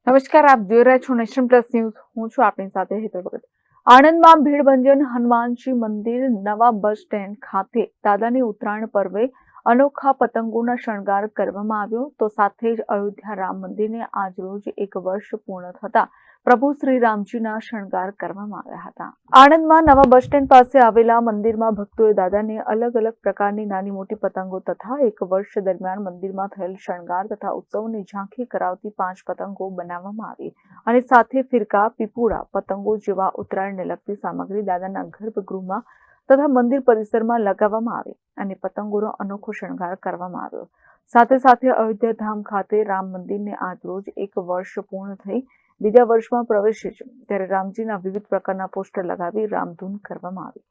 નમસ્કાર, આપ જોઈ રહ્યા છો નેશન પ્લસ ન્યૂઝ. હું છું આપની સાથે હેતલ ભગત. આણંદમાં ભીડભંજન હનુમાનજી મંદિર નવા બસ સ્ટેન્ડ ખાતે દાદાની ઉત્તરાયણ પર્વે અનોખા પતંગોના શણગાર કરવામાં આવ્યો. તો સાથે જ અયોધ્યા રામ મંદિરને આજરોજ 1 વર્ષ પૂર્ણ થતા પ્રભુ શ્રી રામજીના શણગાર કરવામાં આવ્યા હતા. આણંદમાં નવા બસ સ્ટેન્ડ પાસે આવેલા મંદિરમાં ભક્તોએ દાદાને અલગ અલગ પ્રકારની નાની મોટી પતંગો તથા 1 વર્ષ દરમિયાન મંદિરમાં થયેલ શણગાર તથા ઉત્સવની ઝાંખી કરાવતી 5 પતંગો બનાવવામાં આવી અને સાથે ફિરકા, પીપુડા, પતંગો જેવા ઉત્તરાયણને લગતી સામગ્રી દાદાના ગર્ભગૃહમાં તથા મંદિર પરિસરમાં લગાવવામાં આવી અને પતંગોનો અનોખો શણગાર કરવામાં આવ્યો. સાથે સાથે અયોધ્યા ધામ ખાતે રામ મંદિરને આજરોજ 1 વર્ષ પૂર્ણ થઈ બીજા વર્ષમાં પ્રવેશે છે ત્યારે રામજીના વિવિધ પ્રકારના પોસ્ટર લગાવી રામધૂન કરવામાં આવી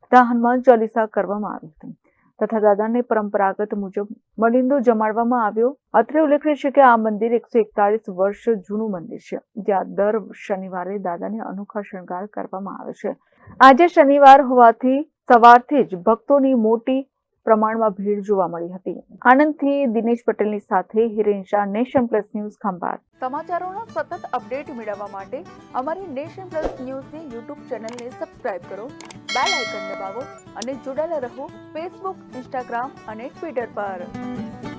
તથા હનુમાન ચાલીસા કરવામાં આવી હતી તથા દાદાને પરંપરાગત મુજબ મલિંદો જમાડવામાં આવ્યો. અત્રે ઉલ્લેખનીય છે કે આ મંદિર 141 વર્ષ જૂનું મંદિર છે જ્યાં દર શનિવારે દાદાને અનોખા શણગાર કરવામાં આવે છે. આજે શનિવાર હોવાથી સવારથી જ ભક્તોની મોટી પ્રમાણમાં ભીડ જોવા મળી હતી. આણંદથી દિનેશ પટેલની સાથે Hiren Shah, Nation Plus News, Khambhat. સમાચારોના સતત અપડેટ મેળવવા માટે અમારી નેશન પ્લસ ન્યૂઝની યુટ્યુબ ચેનલને સબસ્ક્રાઇબ કરો, બેલ આઇકન દબાવો અને જોડાયેલા રહો ફેસબુક, ઇન્સ્ટાગ્રામ અને ટ્વિટર પર.